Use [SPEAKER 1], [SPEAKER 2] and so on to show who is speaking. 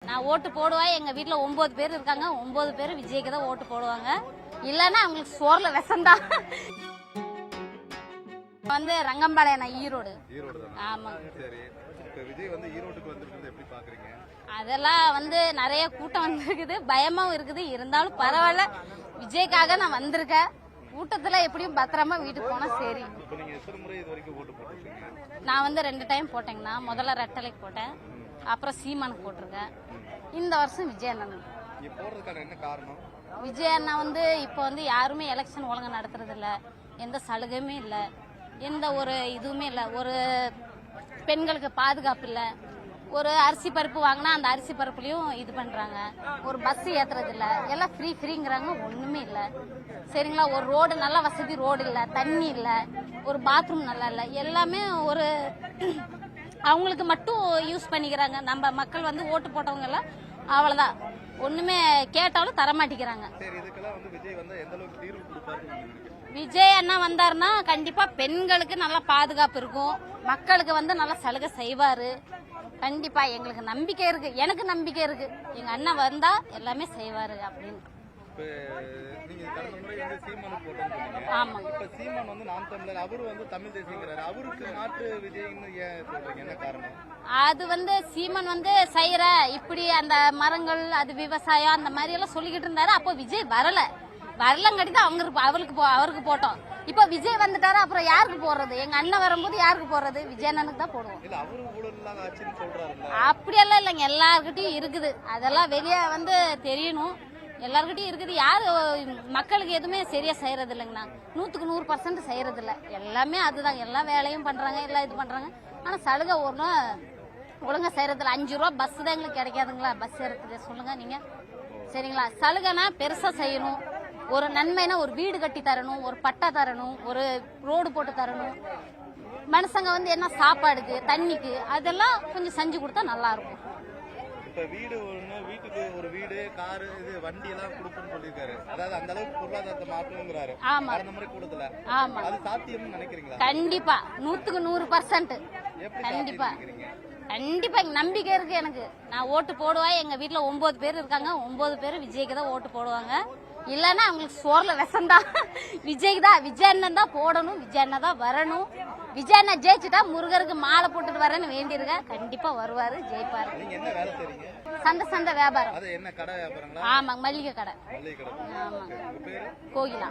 [SPEAKER 1] நான் ஓட்டு போடுவேன். எங்க வீட்டுல 9 பேர் இருக்காங்க. 9 பேர் விஜய்க்கு தான் ஓட்டு போடுவாங்க. இல்லன்னா அவங்களுக்கு சோர்ல விஷம்தான். வந்து ரங்கம்பாளையம், நான் ஈரோடு. ஆமா.
[SPEAKER 2] விஜய் வந்து ஈரோட்டுக்கு வந்திருக்கிறது எப்படி பாக்குறீங்க?
[SPEAKER 1] அதெல்லாம் வந்து நிறைய கூட்டம் வந்திருக்குது, பயமாவும் இருக்குது. இருந்தாலும் பரவாயில்ல, விஜய்க்காக நான் வந்திருக்கேன். கூட்டத்துல எப்படியும் பத்திரமா வீட்டுக்கு போனா சரி. நான் வந்து 2 டைம் போட்டேங்கண்ணா. முதல்ல ரெட்டலைக்கு போட்டேன், அப்புறம் சீமானுக்கு போட்டிருக்கேன். இந்த வருஷம் விஜய் அண்ணன். விஜய் அண்ணா வந்து இப்ப வந்து யாருமே எலெக்ஷன் ஒழுங்கா நடத்துறது இல்ல, எந்த சலுகையுமே இல்ல, எந்த ஒரு இதுவுமே இல்ல, ஒரு பெண்களுக்கு பாதுகாப்பு இல்ல. ஒரு அரிசி பருப்பு வாங்கினா அந்த அரிசி பருப்புலயும் இது பண்றாங்க. ஒரு பஸ் ஏத்துறது இல்ல, எல்லாம் ஃப்ரீங்கிறாங்க. ஒண்ணுமே இல்ல சரிங்களா. ஒரு ரோடு நல்ல வசதி ரோடு இல்ல, தண்ணி இல்ல, ஒரு பாத்ரூம் நல்லா இல்ல. எல்லாமே ஒரு அவங்களுக்கு மட்டும் யூஸ் பண்ணிக்கிறாங்க. நம்ம மக்கள் வந்து ஓட்டு போட்டவங்க எல்லாம் அவ்வளவுதான், ஒண்ணுமே கேட்டாலும் தரமாட்டிக்கிறாங்க. விஜய் அண்ணா வந்தாருன்னா கண்டிப்பா பெண்களுக்கு நல்ல பாதுகாப்பு இருக்கும், மக்களுக்கு வந்து நல்ல சலுகை செய்வாரு. கண்டிப்பா எங்களுக்கு நம்பிக்கை இருக்கு, எனக்கு நம்பிக்கை இருக்கு. எங்க அண்ணன் வந்தா எல்லாமே செய்வாரு அப்படின்னு. ஆமா. அது வந்து சீமான் வந்து செய்யற இப்படி அந்த மரங்கள், அது விவசாயம் அந்த மாதிரி எல்லாம் சொல்லிக்கிட்டு இருந்தாரு. அப்போ விஜய் வரலங்காட்டி தான் அவருக்கு போட்டோம். இப்ப விஜய் வந்துட்டாரு, அப்புறம் யாருக்கு போடுறது? எங்க அண்ணன் வரும்போது யாருக்கு போடுறது? விஜய் அண்ணனுக்கு தான் போடுவோம். அப்படியெல்லாம் இல்லைங்க, எல்லார்கிட்டயும் இருக்குது. அதெல்லாம் வெளியே வந்து தெரியணும், எல்லார்கிட்டயும் இருக்குது. யாரு மக்களுக்கு எதுவுமே சரியா செய்யறது இல்லைங்கண்ணா. 100% செய்யறது இல்ல. எல்லாமே அதுதான், எல்லா வேலையும் பண்றாங்க, எல்லாம் இது பண்றாங்க. ஆனா சலுகை ஒழுங்கா செய்யறது இல்ல. 5 ரூபா பஸ் தான் எங்களுக்கு கிடைக்காதுங்களா? பஸ் இருக்குது சொல்லுங்க நீங்க, சரிங்களா? சலுகைனா பெருசா செய்யணும். ஒரு நன்மைனா ஒரு வீடு கட்டி தரணும், ஒரு பட்டா தரணும், ஒரு ரோடு போட்டு தரணும். மனுஷங்க வந்து என்ன சாப்பாடுக்கு, தண்ணிக்கு, அதெல்லாம் கொஞ்சம் செஞ்சு கொடுத்தா நல்லா இருக்கும்.
[SPEAKER 2] வீட்டுக்கு ஒரு வீடு, காரு, இது வண்டி எல்லாம் கொடுக்கணும்னு சொல்லிருக்காரு. அதாவது அந்த அளவுக்கு பொருளாதாரத்தை மாற்றணும்ங்கறாரு.
[SPEAKER 1] ஆமா.
[SPEAKER 2] அந்த மாதிரி கொடுக்கல.
[SPEAKER 1] ஆமா.
[SPEAKER 2] அது சாத்தியம்னு நினைக்கிறீங்களா?
[SPEAKER 1] கண்டிப்பா 100% கண்டிப்பா கண்டிப்பா நம்பிக்கை இருக்கு எனக்கு. நான் ஓட்டு போடுவேன். எங்க வீட்டுல 9 பேர் இருக்காங்க. 9 பேர் விஜய்க்கு தான் ஓட்டு போடுவாங்க. இல்லன்னா அவங்களுக்கு சோர்ல விஷம்தான். விஜய்க்கு தான், விஜய் அண்ணன் தான் போடணும், விஜய் அண்ணன் தான் வரணும். விஜய் அண்ணன் ஜெயிச்சுட்டா முருகருக்கு மாலை போட்டுட்டு வரேன்னு வேண்டியிருக்க. கண்டிப்பா வருவாரு, ஜெயிப்பாரு. சந்தை வியாபாரம்.
[SPEAKER 2] ஆமாங்க, மல்லிகை கடை.
[SPEAKER 1] ஆமாங்க, கோகிலா.